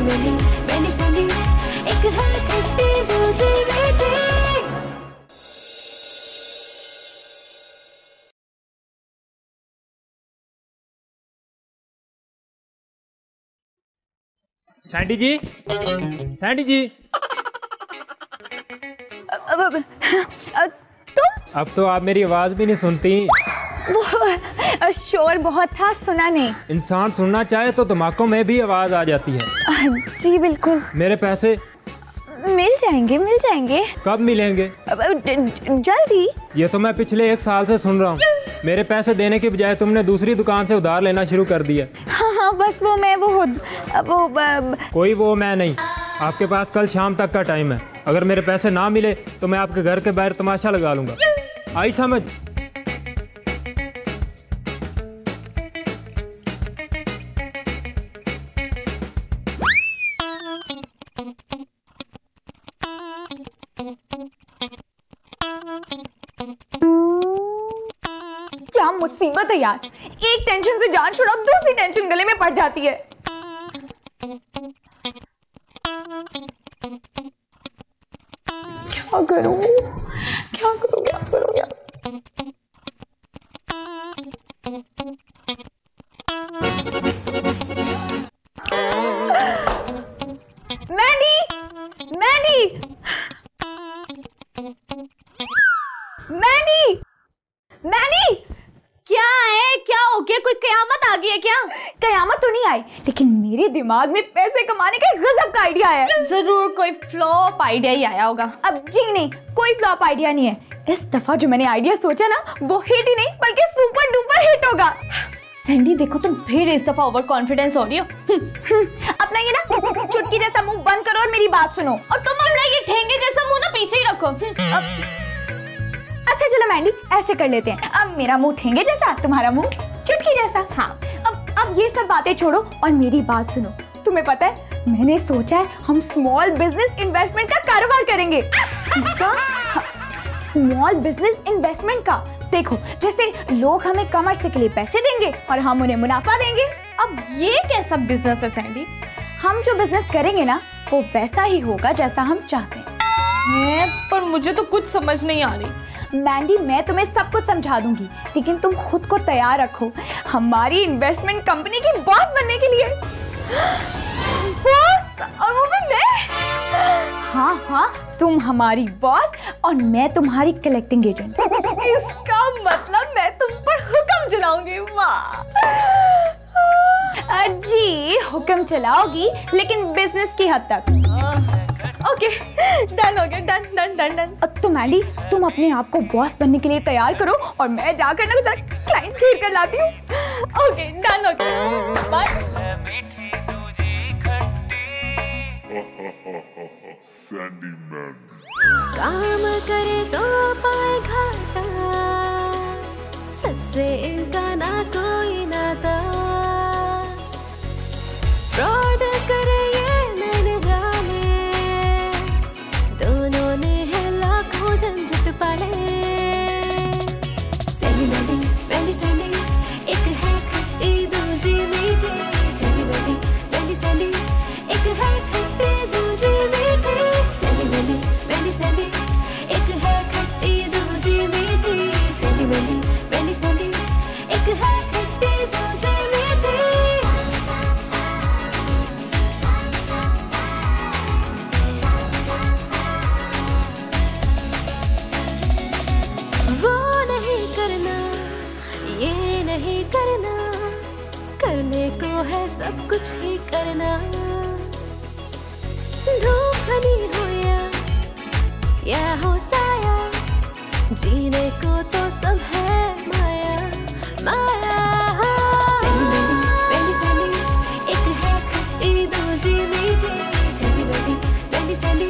Sandy Mandy Mandy Sandy एक है खट्टी दूजी मीठी। सैंडी जी, सैंडी जी। तुम? अब तो आप मेरी आवाज भी नहीं सुनती। वो शोर बहुत था, सुना नहीं। इंसान सुनना चाहे तो दिमागों में भी आवाज आ जाती है। जी बिल्कुल। मेरे पैसे मिल जाएंगे, मिल जाएंगे। कब मिलेंगे? जल्दी। ये तो मैं पिछले 1 साल से सुन रहा हूँ। मेरे पैसे देने के बजाय तुमने दूसरी दुकान से उधार लेना शुरू कर दिया। हाँ, बस वो मैं कोई वो मैं नहीं। आपके पास कल शाम तक का टाइम है। अगर मेरे पैसे ना मिले तो मैं आपके घर के बाहर तमाशा लगा लूंगा। आई समझ? क्या मुसीबत है यार, एक टेंशन से जान छुड़ाओ, दूसरी टेंशन गले में पड़ जाती है। क्या करूं, क्या करूं, क्या करूं यार। मैंडी, मैंडी, मैंडी, मैंडी। क्या है, क्या हो गया? कोई कयामत आ गई है क्या? कयामत तो नहीं आई, लेकिन मेरे दिमाग में पैसे कमाने का गजब का आइडिया है। जरूर कोई फ्लॉप आइडिया ही आया होगा। अब जी नहीं, कोई फ्लॉप आइडिया नहीं है। इस दफा जो मैंने आइडिया सोचा ना, वो हिट ही नहीं बल्कि सुपर डुपर हिट होगा। सैंडी देखो, तुम फिर इस दफा ओवर कॉन्फिडेंस हो रही हो। अपना ये ना चुटकी जैसा मुंह बंद करो और मेरी बात सुनो। और तुम अपना ये ठेंगे जैसा मुंह ना पीछे ही रखो। अच्छा चलो मैंडी, ऐसे कर लेते हैं। अब मेरा मुंह ठेंगे जैसा, तुम्हारा मुंह चुटकी जैसा। हाँ। अब ये सब बातें छोड़ो और मेरी बात सुनो। तुम्हें पता है, मैंने सोचा है हम स्मॉल बिजनेस इन्वेस्टमेंट का कारोबार करेंगे। किसका? स्मॉल बिजनेस इन्वेस्टमेंट का। देखो, जैसे लोग हमें कम अरसे के लिए पैसे देंगे और हम उन्हें मुनाफा देंगे। अब ये कैसा बिजनेस है सैंडी? हम जो बिजनेस करेंगे ना, वो वैसा ही होगा जैसा हम चाहते हैं। पर मुझे तो कुछ समझ नहीं आ रही। मैंडी, मैं तुम्हें सब कुछ समझा दूंगी, लेकिन तुम खुद को तैयार रखो हमारी इन्वेस्टमेंट कंपनी की बॉस बनने के लिए। बॉस? और वो भी मैं? हाँ हाँ, तुम हमारी बॉस और मैं तुम्हारी कलेक्टिंग एजेंट। इसका मतलब मैं तुम पर हुक्म चलाऊंगी। वाह जी, हुक्म चलाओगी, लेकिन बिजनेस की हद तक। ओके, डन हो गया। Done done done done. तो मैंडी, तुम अपने आप को बॉस बनने के लिए तैयार करो और मैं जाकर ना जरा क्लाइंट्स घेर कर लाती हूँ। ओके, डन हो गया। बाय। सैंडी मैंडी। काम करे तो पाए घाटा, सच से इनका ना कोई नाता। फ्रॉड करे ये मैंने जाने, दोनों ने है लाखों झंझट पाले। सैंडी मैंडी मैंडी सैंडी एक है खट्टी दूजी मीठी। सैंडी मैंडी मैंडी सैंडी एक है खट्टी दूजी मीठी। सैंडी मैंडी मैंडी सैंडी एक है खट्टी दूजी मीठी। सैंडी मैंडी मैंडी सैंडी एक है खट्टी दूजी मीठी। वो नहीं करना, ये नहीं करना, करने को है सब कुछ ही करना। धूप हनी हो या हो साया, जीने को तो सब है माया माया। सैंडी मैंडी मैंडी सैंडी एक है खट्टी दूजी मीठी। सैंडी मैंडी मैंडी सैंडी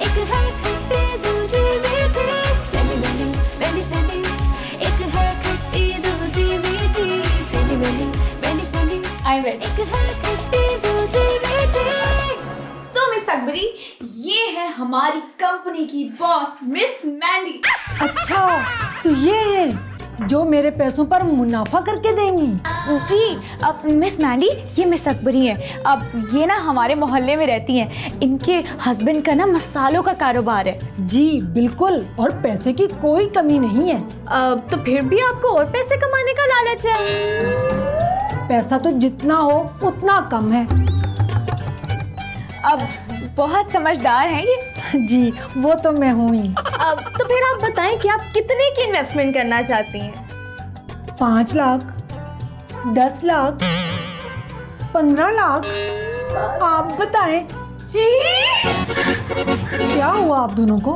एक है खट्टी दूजी मीठी। सैंडी मैंडी मैंडी सैंडी एक है खट्टी दूजी मीठी। सैंडी मैंडी मैंडी सैंडी एक है खट्टी दूजी मीठी। तो मिस अकबरी, ये है हमारी कंपनी की बॉस मिस मैंडी। अच्छा, तो ये है जो मेरे पैसों पर मुनाफा करके देंगी? जी अब मिस मैंडी, ये मिस अकबरी है। अब ये ना हमारे मोहल्ले में रहती हैं। इनके हस्बैंड का ना मसालों का कारोबार है। जी बिल्कुल, और पैसे की कोई कमी नहीं है। तो फिर भी आपको और पैसे कमाने का लालच है? पैसा तो जितना हो उतना कम है। अब बहुत समझदार हैं ये। जी वो तो मैं हूँ ही। तो फिर आप बताएं कि आप कितने की इन्वेस्टमेंट करना चाहती हैं? 5 लाख, 10 लाख, 15 लाख, आप बताएं। जी क्या हुआ आप दोनों को?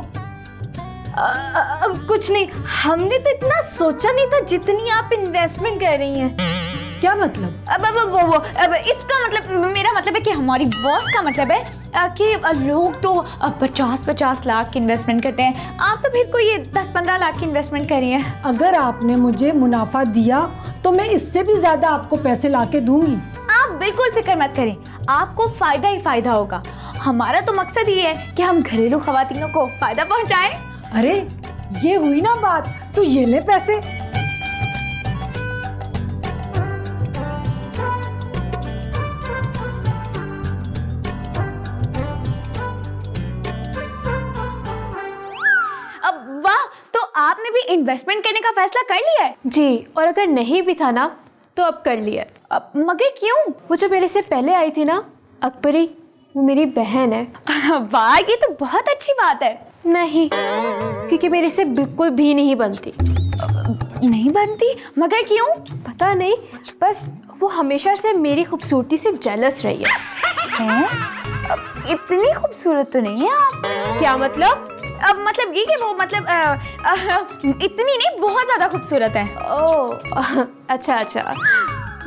अब कुछ नहीं, हमने तो इतना सोचा नहीं था जितनी आप इन्वेस्टमेंट कर रही हैं। क्या मतलब? अब इसका मतलब, मेरा मतलब है कि हमारी बॉस का मतलब है कि लोग तो 50-50 लाख की इन्वेस्टमेंट करते हैं, आप तो फिर कोई 10-15 लाख की इन्वेस्टमेंट करी है। अगर आपने मुझे मुनाफा दिया तो मैं इससे भी ज्यादा आपको पैसे लाके दूंगी। आप बिल्कुल फिक्र मत करें, आपको फायदा ही फायदा होगा। हमारा तो मकसद ये है कि हम घरेलू खवातीनों को फायदा पहुंचाएं। अरे ये हुई ना बात, तो ये ले पैसे। आपने भी इन्वेस्टमेंट करने का फैसला कर लिया है? जी, और अगर नहीं भी था ना तो अब कर लिया। अब मगर क्यों? वो जो मेरे से पहले आई थी ना अकबरी, वो मेरी बहन है। वाह, ये तो बहुत अच्छी बात है। नहीं, क्योंकि मेरे से बिल्कुल भी नहीं बनती। नहीं बनती? मगर क्यों? पता नहीं, बस वो हमेशा से मेरी खूबसूरती से जेलस रही है। इतनी खूबसूरत तो नहीं है आप। क्या मतलब? अब मतलब ये कि वो मतलब इतनी नहीं, बहुत ज्यादा खूबसूरत है। ओह अच्छा,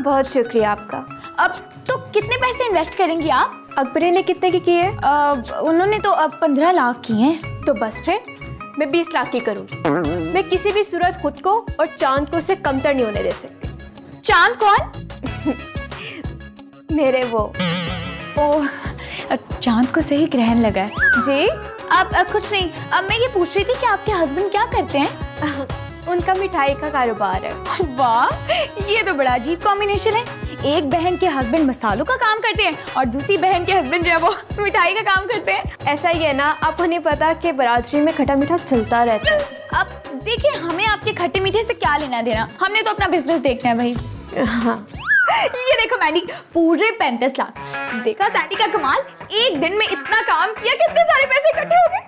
बहुत शुक्रिया आपका। अब तो कितने पैसे इन्वेस्ट करेंगी आप? अकबरी ने कितने की किए? उन्होंने तो 15 लाख की हैं। तो बस फिर मैं 20 लाख की करूँगी। मैं किसी भी सूरत खुद को और चांद को से कमतर नहीं होने दे सकती। चांद कौन? मेरे वो। ओह, चांद को सही ग्रहण लगा है। जी अब कुछ नहीं, अब मैं ये पूछ रही थी कि आपके हस्बैंड क्या करते हैं? उनका मिठाई का कारोबार है। वाह, ये तो बड़ा अजीब कॉम्बिनेशन है। एक बहन के हस्बैंड मसालों का काम करते हैं और दूसरी बहन के हस्बैंड जो है वो मिठाई का काम करते हैं। ऐसा ही है ना, आपको नहीं पता कि बरादरी में खट्टा मीठा चलता रहता है। अब देखिए, हमें आपके खट्टे मीठे से क्या लेना देना, हमने तो अपना बिजनेस देखना है भाई। हाँ। ये देखो मैंडी, पूरे 35 लाख। देखा सैंडी का कमाल, एक दिन में इतना काम किया, कितने सारे पैसे इकट्ठे हो गए।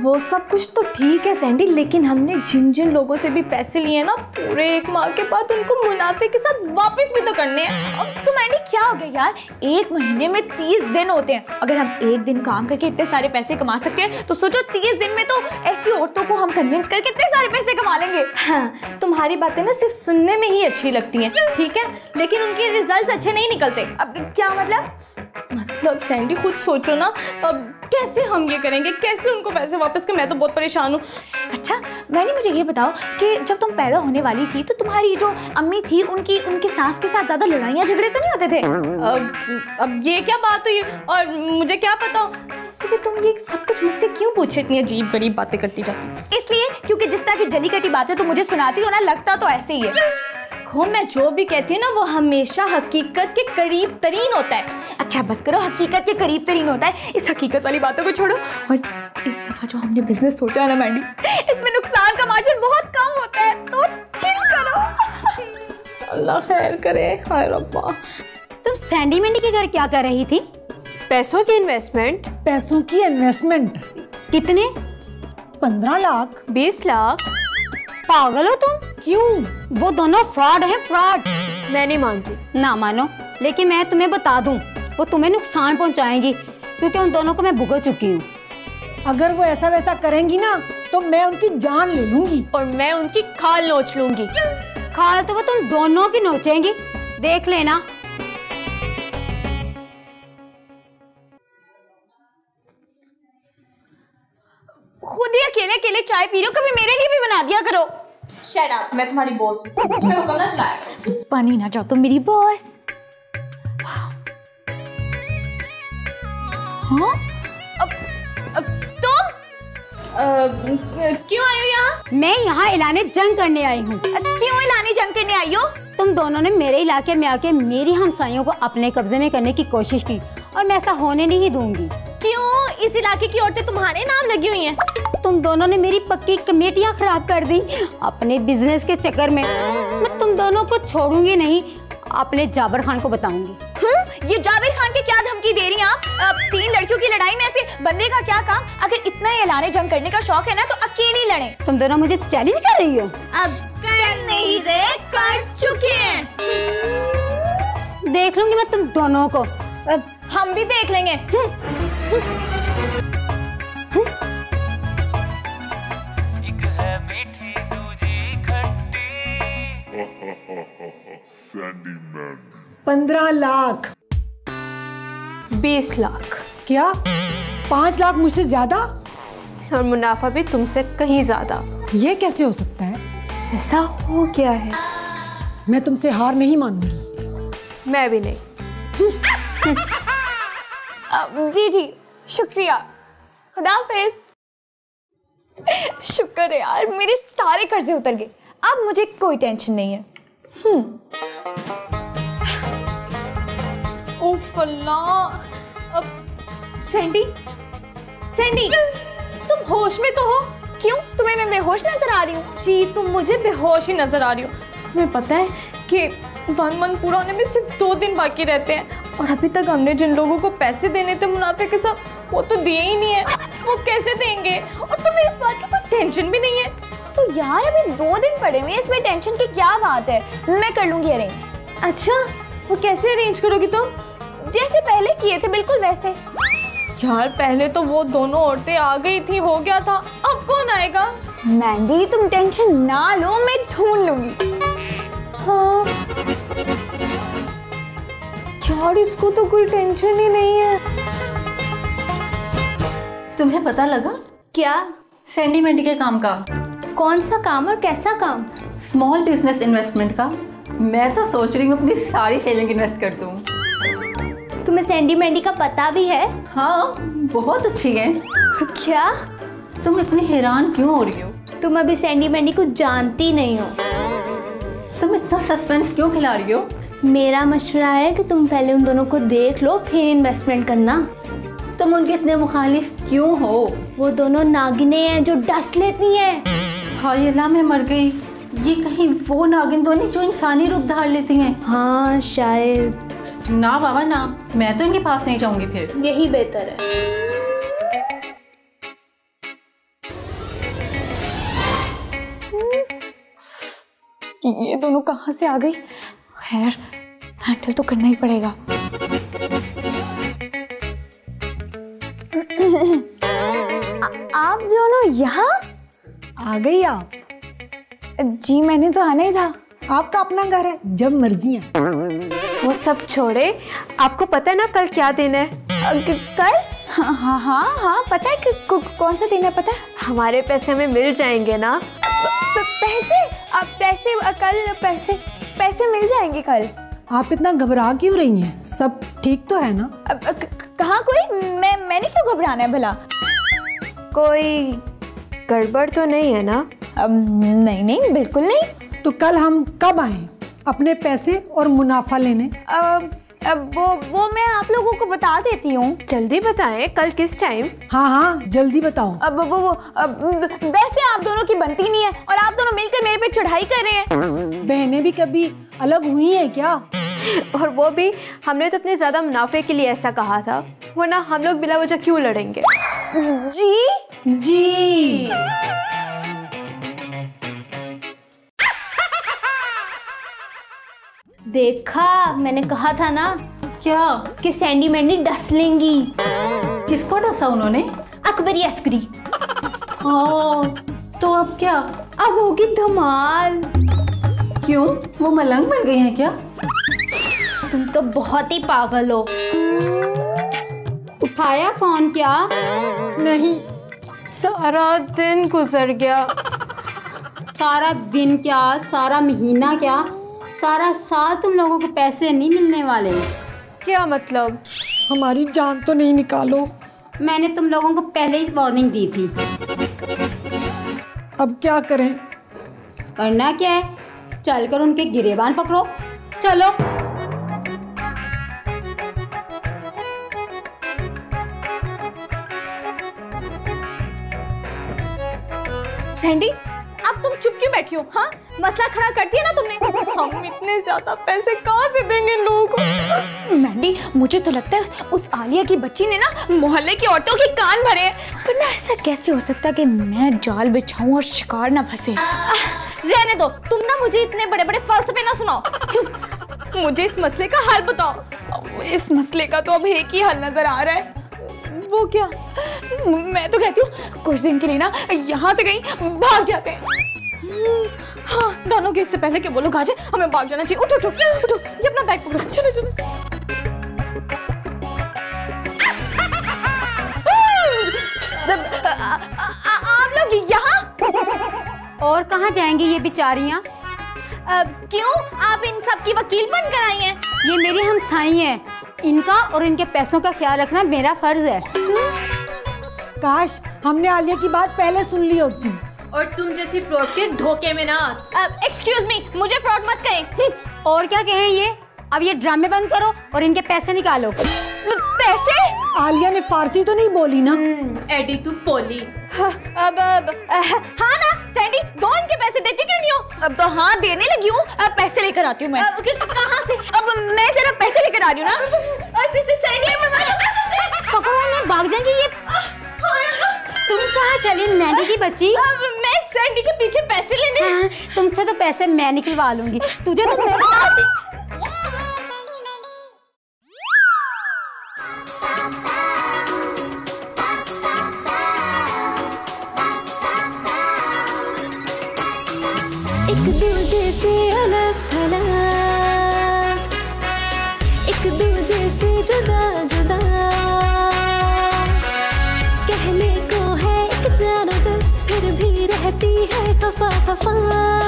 वो सब कुछ तो ठीक है सैंडी, लेकिन हमने जिन जिन लोगों से भी पैसे लिए ना, पूरे 1 माह के बाद उनको मुनाफे के साथ वापस भी तो करने हैं। अब तो मैंडी क्या हो गया यार, 1 महीने में 30 दिन होते हैं। अगर हम एक दिन काम करके इतने सारे पैसे कमा सकते हैं तो सोचो 30 दिन में तो ऐसी औरतों को हम कन्विंस करके इतने सारे पैसे कमा लेंगे। हाँ, तुम्हारी बातें ना सिर्फ सुनने में ही अच्छी लगती हैं, ठीक है, लेकिन उनके रिजल्ट्स अच्छे नहीं निकलते। अब क्या मतलब? मतलब सैंडी खुद सोचो ना, अब कैसे हम ये करेंगे, कैसे उनको पैसे वापस के? मैं तो बहुत परेशान हूँ। अच्छा मैंने, मुझे ये बताओ कि जब तुम पैदा होने वाली थी तो तुम्हारी जो अम्मी थी उनके सास के साथ ज्यादा लड़ाइयाँ झगड़े तो नहीं होते थे? अब ये क्या बात हुई, और मुझे क्या पता? वैसे भी तुम ये सब कुछ मुझसे क्यों पूछे, इतनी अजीब गरीब बातें करती जाती? इसलिए क्योंकि जिस तरह की जली कटी बातें तुम मुझे सुनाती हो ना, लगता तो ऐसे ही है। मैं जो भी कहती हूँ ना, वो हमेशा हकीकत के करीब तरीन होता है। अच्छा बस करो, हकीकत के करीब तरीन होता है, इस हकीकत वाली बातों को छोड़ो। और इस दफा जो हमने बिजनेस सोचा है ना मैंडी, इसमें नुकसान का मार्जिन बहुत कम होता है, तो चिल करो। अल्लाह खैर करे। हाय रब्बा। तुम सैंडी मैंडी के घर क्या कर रही थी? पैसों की इन्वेस्टमेंट। पैसों की इन्वेस्टमेंट? कितने? 15 लाख। 20 लाख? पागल हो तुम? क्यों? वो दोनों फ्रॉड है, फ्रॉड। मैं नहीं मानती। ना मानो, लेकिन मैं तुम्हें बता दूं, वो तुम्हें नुकसान पहुंचाएंगी, क्योंकि उन दोनों को मैं भुगत चुकी हूँ। अगर वो ऐसा वैसा करेंगी ना तो मैं उनकी जान ले लूंगी और मैं उनकी खाल नोच लूंगी। खाल तो वो तुम दोनों की नोचेंगी, देख लेना। खुद ही अकेले अकेले चाय पी रहे हो, कभी मेरे लिए भी बना दिया करो। शट अप, मैं तुम्हारी बॉस हूँ, तुम्हें हुक्म ना चलाया। पानी ना चाहो तो मेरी बॉस। हाँ? अब क्यों आई हो यहाँ? मैं यहाँ ऐलाने जंग करने आई हूँ। क्यों ऐलाने जंग करने आई हो? तुम दोनों ने मेरे इलाके में आके मेरी हमसायों को अपने कब्जे में करने की कोशिश की और मैं ऐसा होने नहीं दूंगी। क्यों? इस इलाके की औरतें तुम्हारे नाम लगी हुई हैं। तुम दोनों ने मेरी पक्की कमेटियाँ खराब कर दी अपने बिजनेस के चक्कर में। मैं तुम दोनों को छोड़ूंगी नहीं, अपने जाबिर खान को बताऊंगी। ये जाबिर खान के क्या धमकी दे रही हैं आप? 3 लड़कियों की लड़ाई में ऐसे बंदे का क्या काम? अगर इतना ही ऐलाने जंग करने का शौक है ना तो अकेली लड़ें। तुम दोनों मुझे चैलेंज कर रही हो? अब कर नहीं रहे, कर चुके हैं। देख लूंगी मैं तुम दोनों को। हम भी देख लेंगे। एक है मीठी दूजी खट्टी। Sandy Mandy. 15 लाख। 20 लाख। क्या 5 लाख मुझसे ज्यादा? और मुनाफा भी तुमसे कहीं ज्यादा। ये कैसे हो सकता है? ऐसा हो गया है। मैं तुमसे हार नहीं मानूंगी। मैं भी नहीं। जी जी शुक्रिया, खुदा हाफिज। शुक्र है यार, मेरे सारे कर्जे उतर गए। अब मुझे कोई टेंशन नहीं है। उफ अल्लाह। अब सैंडी, सैंडी, तुम होश में तो हो? क्यों, तुम्हें मैं बेहोश नजर आ रही हूँ? जी तुम मुझे बेहोश ही नजर आ रही हो। तुम्हें पता है कि 1 मंथ पूरा होने में सिर्फ 2 दिन बाकी रहते हैं और अभी तक हमने जिन लोगों को पैसे देने थे मुनाफे के साथ वो तो दिए ही नहीं है। वो कैसे देंगे? और तुम्हें इस बात की कोई टेंशन भी नहीं है? तो यार अभी 2 दिन पड़े हुए हैं, इसमें टेंशन की क्या बात है? मैं कर लूंगी अरेंज। अच्छा, वो कैसे अरेंज करोगी तुम? जैसे पहले किए थे बिल्कुल वैसे। यार पहले तो वो दोनों औरतें आ गई थी, हो गया था, अब कौन आएगा? मैंडी तुम टेंशन ना लो, मैं ढूंढ लूंगी। हाँ यार इसको तो कोई टेंशन ही नहीं है। तुम्हें पता लगा क्या? सैंडी मैंडी के काम का? कौन सा काम और कैसा काम? स्मॉल बिजनेस इन्वेस्टमेंट का। मैं तो सोच रही हूँ अपनी सारी सेविंग इन्वेस्ट कर दूँ। तुम्हें सैंडी मैंडी का पता भी है? हाँ बहुत अच्छी है। क्या? तुम इतनी हैरान क्यों हो रही हो? तुम अभी सैंडी मैंडी को जानती नहीं हो। तुम इतना सस्पेंस क्यों फैला रही हो? मेरा मशवरा है कि तुम पहले उन दोनों को देख लो फिर इन्वेस्टमेंट करना। तुम उनके इतने मुखालिफ क्यों हो? वो दोनों नागिने हैं जो डस लेती हैं। हाय अल्लाह, मैं मर गई। ये कहीं वो नागिन तो नहीं जो इंसानी रूप धार लेती हैं? हाँ शायद। ना बाबा ना, मैं तो इनके पास नहीं जाऊंगी फिर। यही बेहतर है। ये दोनों कहाँ से आ गई? खैर हैंडल तो करना ही पड़ेगा। आप दोनों यहाँ आ गई आप? जी मैंने तो आना ही था। आपका अपना घर है, जब मर्जी है। वो सब छोड़े, आपको पता है ना कल क्या दिन है? कल? हाँ हाँ हाँ हाँ पता है कि कौन सा दिन है पता है? हमारे पैसे हमें मिल जाएंगे ना? पैसे? अब पैसे कल पैसे मिल जाएंगे कल। आप इतना घबरा क्यों रही हैं? सब ठीक तो है ना? कहाँ कोई? मैंने क्यों घबराना है भला? कोई गड़बड़ तो नहीं है ना? नहीं नहीं बिल्कुल नहीं। तो कल हम कब आए अपने पैसे और मुनाफा लेने? वो मैं आप लोगों को बता देती हूँ। जल्दी बताएं, कल किस टाइम? हाँ हाँ जल्दी बताओ। वैसे आप दोनों की बनती नहीं है और आप दोनों मिलकर मेरे पे चढ़ाई कर रहे हैं। बहनें भी कभी अलग हुई हैं क्या? और वो भी हमने तो अपने ज्यादा मुनाफे के लिए ऐसा कहा था, वरना हम लोग बिला वजह क्यों लड़ेंगे? जी जी देखा, मैंने कहा था ना। क्या? कि सैंडी मैंडी डस लेंगी। किसको डसा उन्होंने? अकबरी अस्करी। तो अब क्या? अब होगी धमाल। क्यों, वो मलंग बन गई हैं क्या? तुम तो बहुत ही पागल हो। उठाया फोन क्या? नहीं। सारा दिन गुजर गया। सारा दिन क्या, सारा महीना क्या, सारा साल तुम लोगों को पैसे नहीं मिलने वाले। क्या मतलब? हमारी जान तो नहीं निकालो। मैंने तुम लोगों को पहले ही वार्निंग दी थी। अब क्या करें? करना क्या है, चलकर उनके गिरेबान पकड़ो। चलो। सैंडी, अब तुम चुप क्यों बैठी हो? हाँ, मसला खड़ा कर दिया ना तुमने। हम इतने ज्यादा पैसे कहाँ से देंगे इन लोगों को? मैंडी, मुझे तो लगता है उस आलिया की बच्ची ने ना मोहल्ले की औरतों के कान भरे हैं। पर ना ऐसा कैसे हो सकता कि मैं जाल बिछाऊं और शिकार ना फंसे? रहने दो, तुम ना मुझे इतने बड़े बड़े फलसफे ना सुनाओ। मुझे इस मसले का हल बताओ। इस मसले का तो अब एक ही हल नजर आ रहा है। वो क्या? मैं तो कहती हूँ कुछ दिन के लिए ना यहाँ से कहीं भाग जाते हैं। हाँ, दोनों के इससे पहले कि वो लोग आ जाए, हमें भाग जाना चाहिए। उठो उठो उठो, ये अपना बैग पकड़ो, चलो चलो। आप लोग यहाँ? और कहाँ जाएंगी ये बेचारियाँ? क्यों? आप इन सब की वकील बनकर आई हैं? ये मेरी हमसाई है, इनका और इनके पैसों का ख्याल रखना मेरा फर्ज है। काश हमने आलिया की बात पहले सुन ली होती। और तुम जैसी फ्रॉड के धोखे में ना। एक्सक्यूज मी, मुझे फ्रॉड मत कहें। और क्या कहें ये? अब ये ड्रामे बंद करो और इनके पैसे निकालो। पैसे? आलिया ने फारसी तो नहीं बोली ना? एडी तू पोली। अब हाँ ना सैंडी, दो इनके पैसे, देती क्यों नहीं हो? अब तो हाँ देने लगी हूँ, अब पैसे लेकर आती हूँ मैं। कहाँ से? अब मैं जरा पैसे लेकर आ रही हूँ ना। सैंडी पकड़ो ना, भाग जाएंगे ये। तुम कहाँ चली मैंडी की बच्ची? मैं सैंडी के पीछे पैसे लेने। हाँ, तुमसे तो पैसे मैं निकलवा लूंगी, तुझे तो मैं एक दूजे से अलग थलग, एक दूजे से जुदा जुदा, कहने को है एक जानवर, फिर भी रहती है खफा खफा।